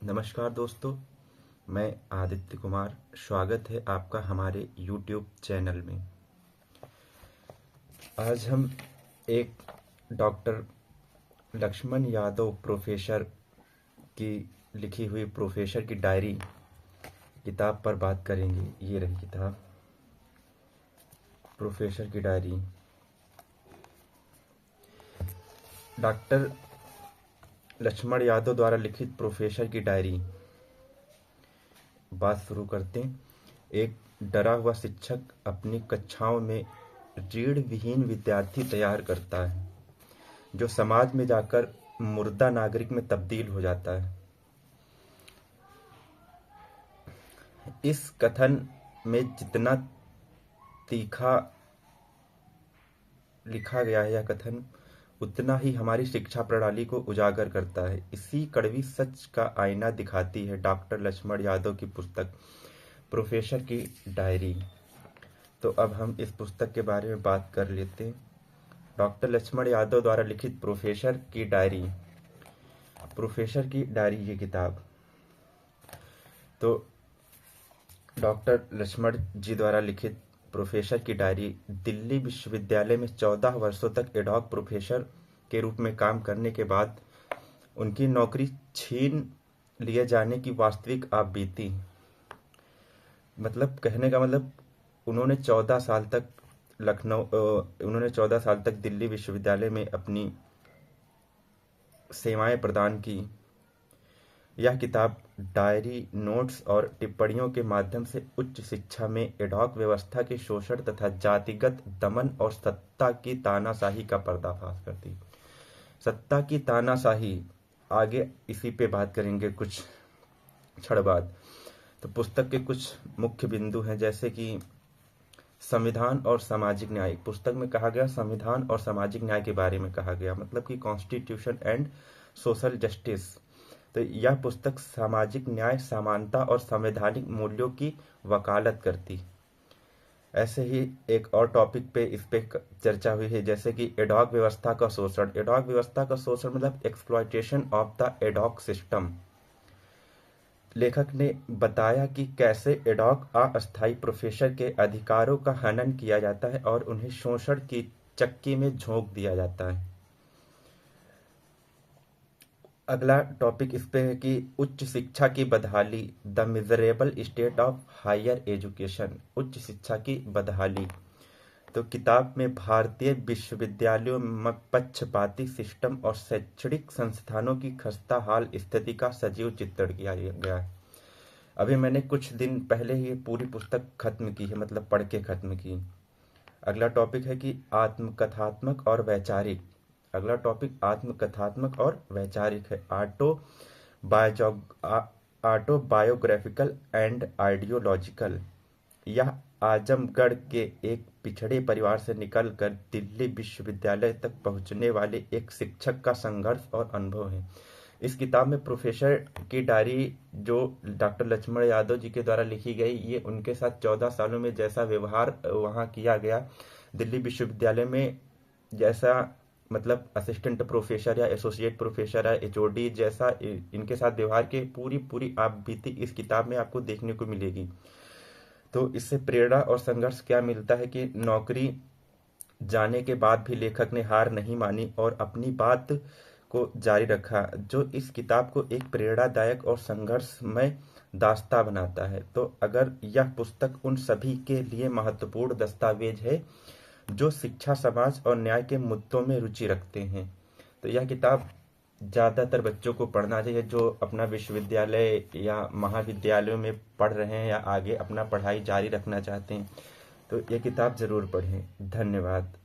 नमस्कार दोस्तों, मैं आदित्य कुमार। स्वागत है आपका हमारे YouTube चैनल में। आज हम एक डॉक्टर लक्ष्मण यादव प्रोफेसर की लिखी हुई प्रोफेसर की डायरी किताब पर बात करेंगे। ये रही किताब, प्रोफेसर की डायरी। डॉक्टर लक्ष्मण यादव द्वारा लिखित प्रोफेसर की डायरी। बात शुरू करते हैं। एक डरा हुआ शिक्षक अपनी कक्षाओं में रीढ़ विहीन विद्यार्थी तैयार करता है जो समाज में जाकर मुर्दा नागरिक में तब्दील हो जाता है। इस कथन में जितना तीखा लिखा गया है यह कथन उतना ही हमारी शिक्षा प्रणाली को उजागर करता है। इसी कड़वी सच का आईना दिखाती है डॉक्टर लक्ष्मण यादव की पुस्तक प्रोफेसर की डायरी। तो अब हम इस पुस्तक के बारे में बात कर लेते हैं। डॉक्टर लक्ष्मण यादव द्वारा लिखित प्रोफेसर की डायरी। प्रोफेसर की डायरी ये किताब तो डॉक्टर लक्ष्मण जी द्वारा लिखित प्रोफेसर की डायरी। दिल्ली विश्वविद्यालय में 14 वर्षों तक एडहॉक प्रोफेसर के रूप में काम करने के बाद उनकी नौकरी छीन लिए जाने की वास्तविक आप बीती। मतलब कहने का मतलब उन्होंने 14 साल तक दिल्ली विश्वविद्यालय में अपनी सेवाएं प्रदान की। यह किताब डायरी, नोट्स और टिप्पणियों के माध्यम से उच्च शिक्षा में एडहॉक व्यवस्था के शोषण तथा जातिगत दमन और सत्ता की तानाशाही का पर्दाफाश करती। सत्ता की तानाशाही, आगे इसी पे बात करेंगे कुछ क्षण बाद। तो पुस्तक के कुछ मुख्य बिंदु हैं, जैसे कि संविधान और सामाजिक न्याय। पुस्तक में कहा गया संविधान और सामाजिक न्याय के बारे में कहा गया, मतलब कि कॉन्स्टिट्यूशन एंड सोशल जस्टिस। तो यह पुस्तक सामाजिक न्याय, समानता और संवैधानिक मूल्यों की वकालत करती। ऐसे ही एक और टॉपिक पे इस पे चर्चा हुई है, जैसे कि एडहॉक व्यवस्था का शोषण। एडहॉक व्यवस्था का शोषण मतलब exploitation of the ad hoc system. लेखक ने बताया कि कैसे एडहॉक अस्थायी प्रोफेसर के अधिकारों का हनन किया जाता है और उन्हें शोषण की चक्की में झोंक दिया जाता है। अगला टॉपिक इस पे है कि उच्च शिक्षा की बदहाली, the miserable state of higher education. उच्च शिक्षा की बदहाली। तो किताब में भारतीय विश्वविद्यालयों में पक्षपाती सिस्टम और शैक्षणिक संस्थानों की खस्ता हाल स्थिति का सजीव चित्रण किया गया है। अभी मैंने कुछ दिन पहले ही पूरी पुस्तक खत्म की है, मतलब पढ़ के खत्म की। अगला टॉपिक है कि आत्मकथात्मक और वैचारिक। अगला टॉपिक आत्मकथात्मक और वैचारिक है। Autobiographical and ideological. यह आजमगढ़ के एक पिछड़े परिवार से निकलकर दिल्ली विश्वविद्यालय तक पहुंचने वाले एक शिक्षक का संघर्ष और अनुभव है। इस किताब में प्रोफेसर की डायरी जो डॉक्टर लक्ष्मण यादव जी के द्वारा लिखी गई, ये उनके साथ 14 सालों में जैसा व्यवहार वहाँ किया गया दिल्ली विश्वविद्यालय में, जैसा मतलब असिस्टेंट प्रोफेसर या एसोसिएट प्रोफेसर या एचओडी जैसा इनके साथ व्यवहार के पूरी आप बीती इस किताब में आपको देखने को मिलेगी। तो इससे प्रेरणा और संघर्ष क्या मिलता है कि नौकरी जाने के बाद भी लेखक ने हार नहीं मानी और अपनी बात को जारी रखा, जो इस किताब को एक प्रेरणादायक और संघर्षमय दास्तां बनाता है। तो अगर यह पुस्तक उन सभी के लिए महत्वपूर्ण दस्तावेज है जो शिक्षा, समाज और न्याय के मुद्दों में रुचि रखते हैं, तो यह किताब ज़्यादातर बच्चों को पढ़ना चाहिए जो अपना विश्वविद्यालय या महाविद्यालयों में पढ़ रहे हैं या आगे अपना पढ़ाई जारी रखना चाहते हैं। तो यह किताब ज़रूर पढ़ें। धन्यवाद।